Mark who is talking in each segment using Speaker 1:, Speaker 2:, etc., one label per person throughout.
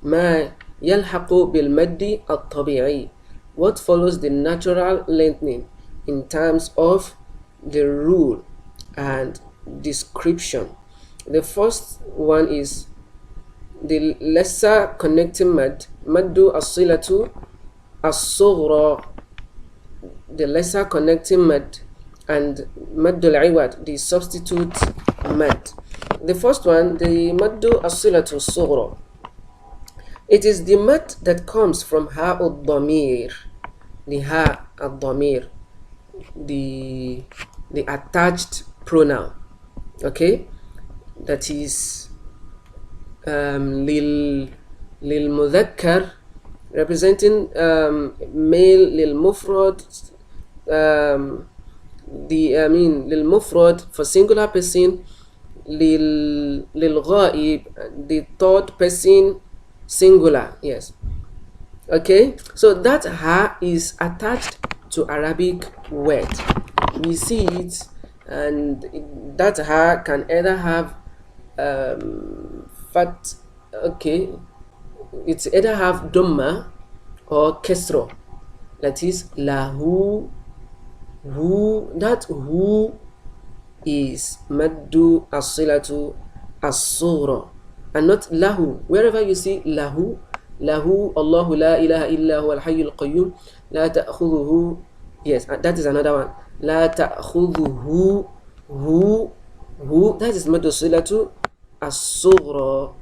Speaker 1: ما يلحق بالمد الطبيعي. What follows the natural lengthening in terms of the rule and description. The first one is the lesser connecting mad, maddu as-silatu as-sughra, the lesser connecting mad, and maddu al-iwad, the substitute mad. The first one, the maddu as-silatu as-sughra, it is the mad that comes from ha ad-damir, the ha ad-damir, the attached pronoun, okay, that is lil mudhakkar, representing male, lil mufrad, lil mufrad for singular person, lil ghaib, the third person singular. Yes, okay, so that ha is attached to Arabic word. We see it, and that ha can either have fat, okay, it's either have dhamma or kesro, that is lahu, who, that who is maddu as-silatu as-sughra, and not lahu. Wherever you see lahu, lahu Allahu la ilaha illa huwa al-hayyul qayyum la ta'khudhuhu, yes, that is another one, la ta'khudhuhu, who, that is maddu as-silatu as-sughra.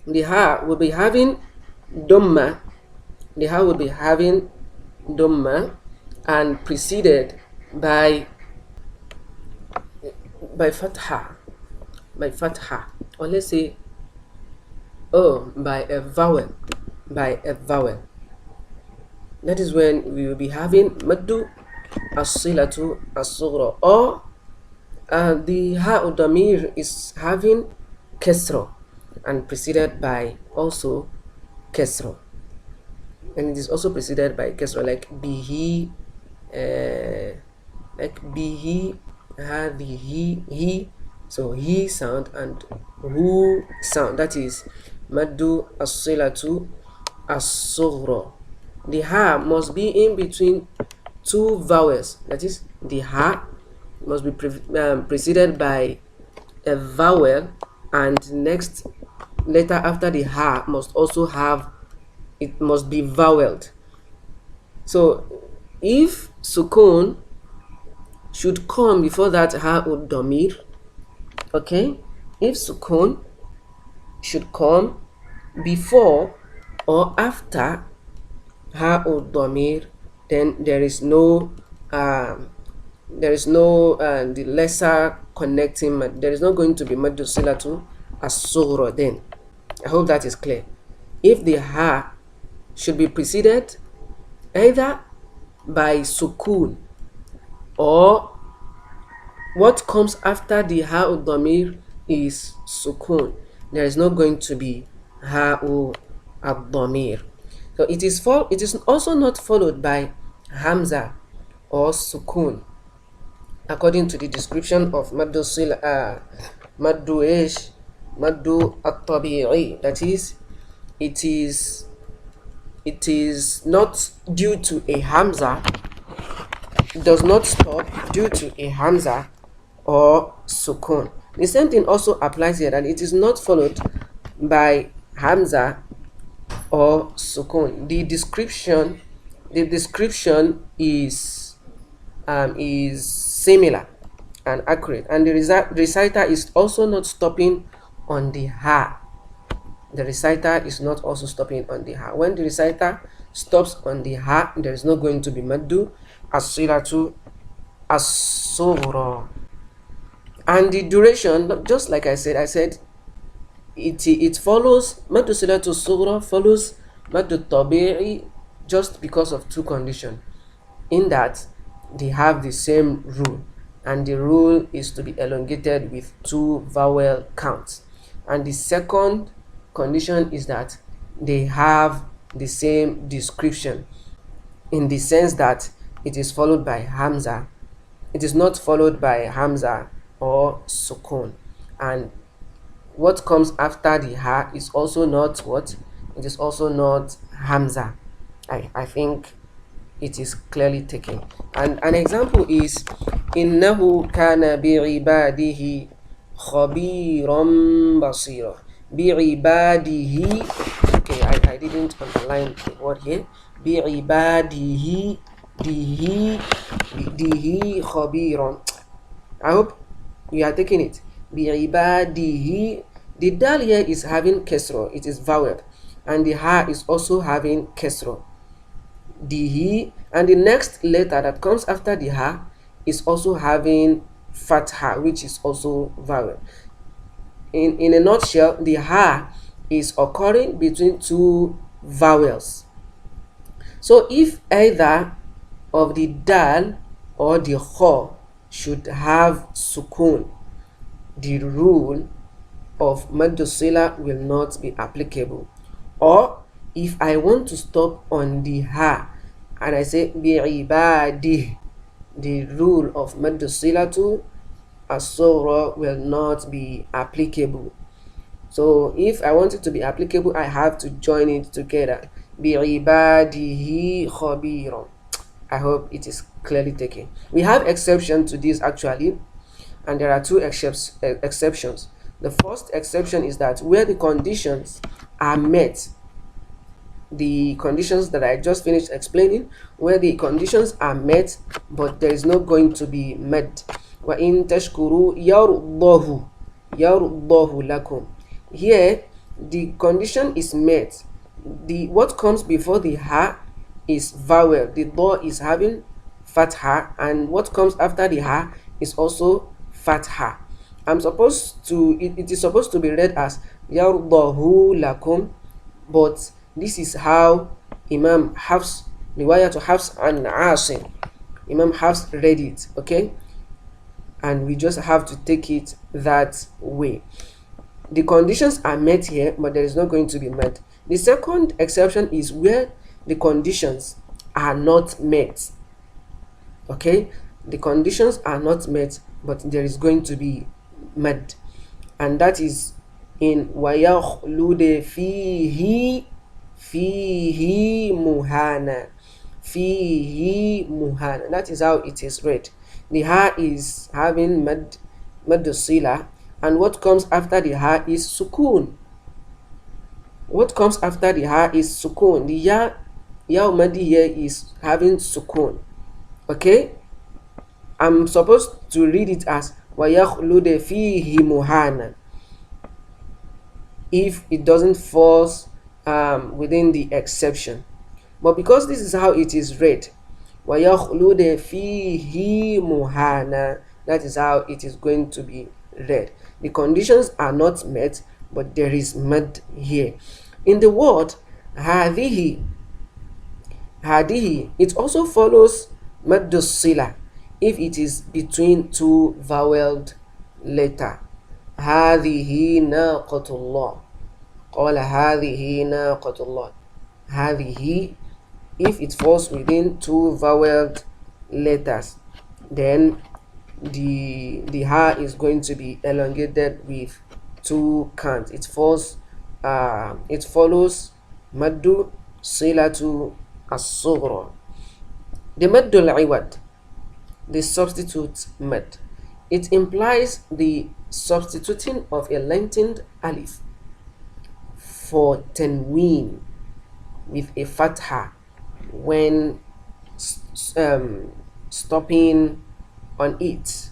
Speaker 1: The ha will be having dhamma, the ha will be having dhamma and preceded by fatha, or let's say by a vowel, that is when we will be having maddu as-silatu as-sughra, or the ha damir is having kesra and preceded by also kesra, and it is also preceded by kesra, like bihi, hadhihi, he, so he sound and who sound, that is maddu as-silatu as-sughra. The ha must be in between two vowels, that is the ha must be preceded by a vowel, and next letter after the ha must also have, it must be voweled. So if sukun should come before that ha ud damir, okay, if sukun should come before or after ha ud damir, then there is no the lesser connecting mad, there is not going to be maddu silatu as-sughra then. I hope that is clear. If the ha should be preceded either by sukun, or what comes after the ha ud damir is sukun, there is not going to be ha ad damir. So it is also not followed by hamza or sukun, according to the description of maddu at-tabi'i, that is, it is not due to a hamza, does not stop due to a hamza or sukun. The same thing also applies here, that it is not followed by hamza or sukun. The description is similar and accurate, and the reciter is also not stopping on the ha. The reciter is not also stopping on the ha. When the reciter stops on the ha, there is not going to be maddu as-silatu as-sughra. And the duration, just like I said it follows maddu silatu as-sughra, follows maddu tabi'i, just because of two conditions, in that they have the same rule, and the rule is to be elongated with two vowel counts. And the second condition is that they have the same description, in the sense that it is followed by hamza, it is not followed by hamza or sukun, and what comes after the ha is also not what It is also not Hamza. I think it is clearly taken. And an example is إنه كان بعباده خبيرا بصيرا. بعباده. Okay, I didn't underline the word here. بعباده dihi dihi خبيرا. I hope you are taking it. بعباده. The dal here is having kesro. It is vowel. And the ha is also having kesro. Dihi, and the next letter that comes after the ha is also having fatha, which is also vowel. In a nutshell, the ha is occurring between two vowels. So if either of the dal or the kha should have sukun, the rule of maddu sila will not be applicable. Or if I want to stop on the ha and I say bi'ibadi, the rule of maddu silatu as-sughra will not be applicable. So if I want it to be applicable, I have to join it together. Bi'ibadihi khabiran. I hope it is clearly taken. We have exception to this actually, and there are two exceptions. The first exception is that where the conditions are met, the conditions that I just finished explaining, where the conditions are met but there is not going to be met. وَإِن تَشْكُرُوا يَرْضَهُ لَكُمْ. Here the condition is met. The what comes before the ha is vowel. The do is having fatha, and what comes after the ha is also fatha. It is supposed to be read as yardahu lakum, but this is how Imam Hafs, riwayah to Hafs and Asim, Imam Hafs read it, okay? And we just have to take it that way. The conditions are met here, but there is not going to be met. The second exception is where the conditions are not met. Okay, the conditions are not met, but there is going to be met, and that is in وَيَخْلُدَ fihi muhana. Fihi muhana. That is how it is read. The ha is having mad sila, and what comes after the ha is sukun. What comes after the ha is sukun. The ya madi here is having sukun. Okay, I'm supposed to read it as وَيَخْلُدَ فِيهِ مُهَانًا if it doesn't fall within the exception. But because this is how it is read, وَيَخْلُدَ فِيهِ مُهَانًا, that is how it is going to be read. The conditions are not met, but there is mad here. In the word هذه, it also follows maddu sila if it is between two voweled letter. هذه ناقة الله. قال هذه ناقة الله. هذه, if it falls within two voweled letters, then the ha is going to be elongated with two counts. It follows maddu silatu as-sughra. The maddul iwad, the substitute mad, it implies the substituting of a lengthened alif for tanween with a fatha when stopping on it.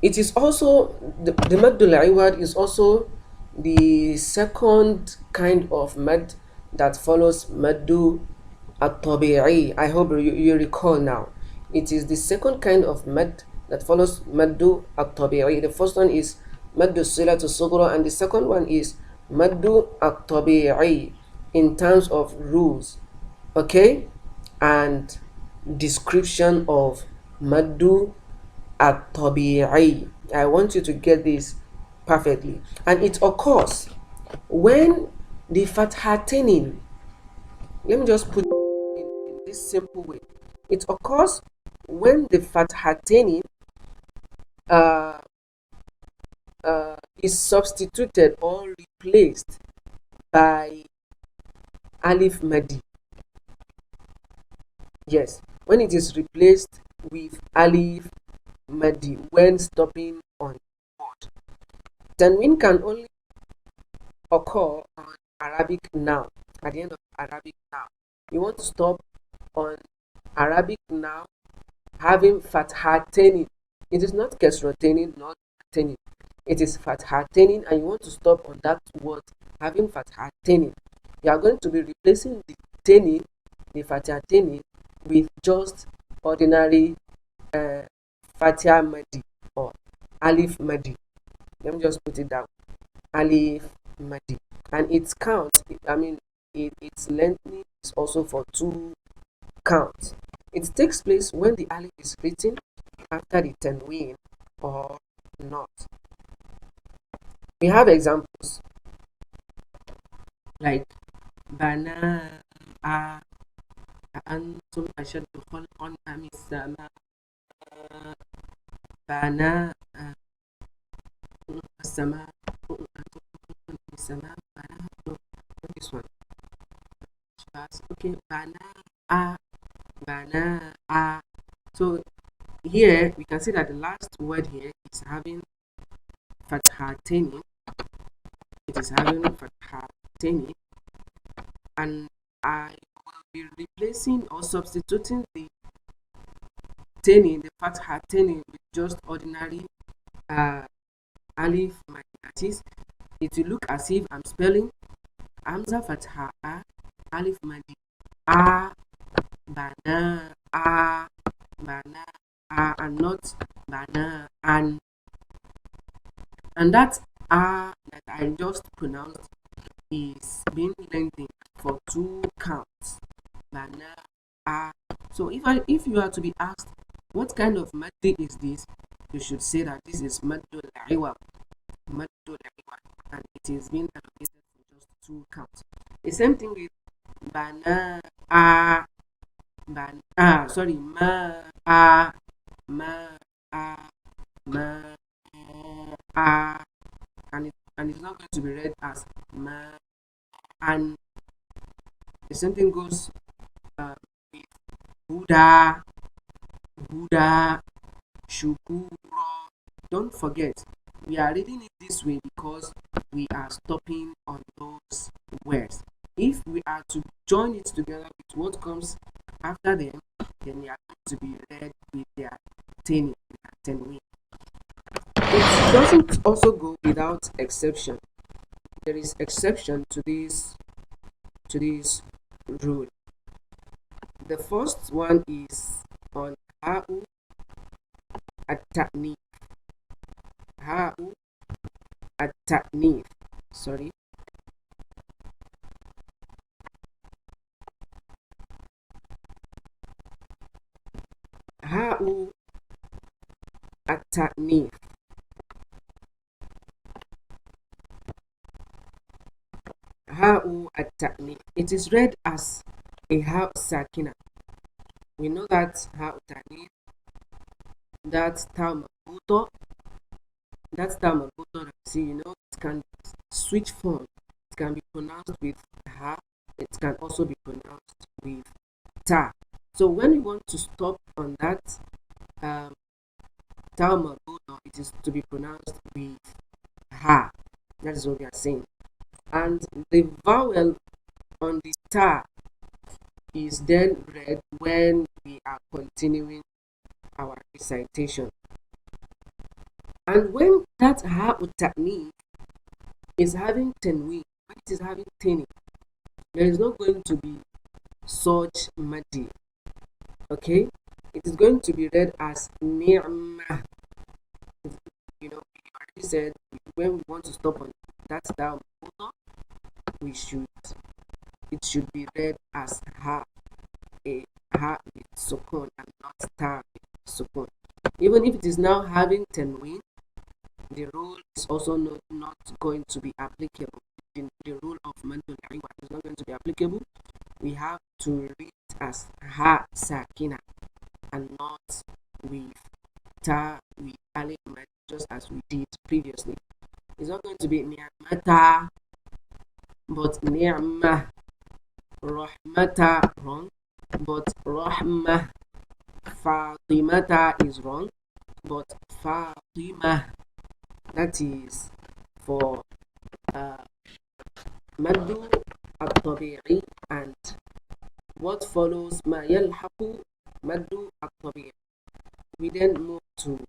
Speaker 1: It is also the maddul iwad is also the second kind of mad that follows maddu at-tabi'i. I hope you recall now. It is the second kind of mad that follows maddu at-tabi'i. The first one is maddu silatu sughra, and the second one is maddu at-tabi'i in terms of rules, okay, and description of maddu at-tabi'i. I want you to get this perfectly. And it occurs when the fathatain, let me just put it in this simple way. It occurs when the fathatain is substituted or replaced by alif madi. Yes, when it is replaced with alif madi when stopping on word. Tanween can only occur on Arabic noun. At the end of Arabic noun, you want to stop on Arabic noun having fathateni. It is not kesroteni, not teni. It is fathateni, and you want to stop on that word having fathateni. You are going to be replacing the teni, the fathateni, with just ordinary fatia madi or alif madi. Let me just put it down. Alif madi, and its count, I mean, its lengthening is also for 2 counts. It takes place when the alif is written after the tanween or not. We have examples like bana a antum ashaddu khalqan am as-sama bana as-sama antum as-sama bana. This one. Okay, bana a. So here we can see that the last word here is having fathateni. It is having fathateni, and I will be replacing or substituting the teni, the fathateni, with just ordinary alif madi. That is, it will look as if I'm spelling hamza fatha a, alif madi a, bana a, bana a, and not bana and that a that I just pronounced is being lengthened for 2 counts. Bana a. So if you are to be asked what kind of maddi is this, you should say that this is maddul iwab, and it is being allocated for just 2 counts. The same thing with bana a, ma a, ma a, ma a, and it's not going to be read as ma. And the same thing goes with Buddha, Shukuro. Don't forget, we are reading it this way because we are stopping on those words. If we are to join it together with what comes after them, then they are going to be read with their tenween. It doesn't also go without exception. There is exception to this rule. The first one is on ha'u at-ta'nif. Ha'u at-ta'nif. Sorry. Ha'u at-ta'nif. Ha'u at-ta'nif. It is read as a ha'u sakina. We know that ha'u ta'nif, that's ta marbuta. That's ta marbuta. See, you know, it can switch form. It can be pronounced with ha. It can also be pronounced with ta. So when we want to stop on that ta marbuta, it is to be pronounced with ha. That is what we are saying. And the vowel on the ta is then read when we are continuing our recitation. And when that ha'u ta'nif is having tanween, when it is having tani, there is not going to be such maddi. Okay? It is going to be read as ni'mah. You know, we already said when we want to stop on that down, it should be read as ha, a ha with sukun and not ta with sukun. Even if it is now having tanween, the rule is also not going to be applicable. The rule of mandul iwa is not going to be applicable. We have to read it as ha sakina and not with ta with alif mad, just as we did previously. It's not going to be ni'mata, but ni'mah. Rahmata wrong, but rahmah. Fatimata is wrong, but Fatima, that is for maddu at-tabi'i. And what follows ma yalhaqu maddu at-tabi'i. We then move to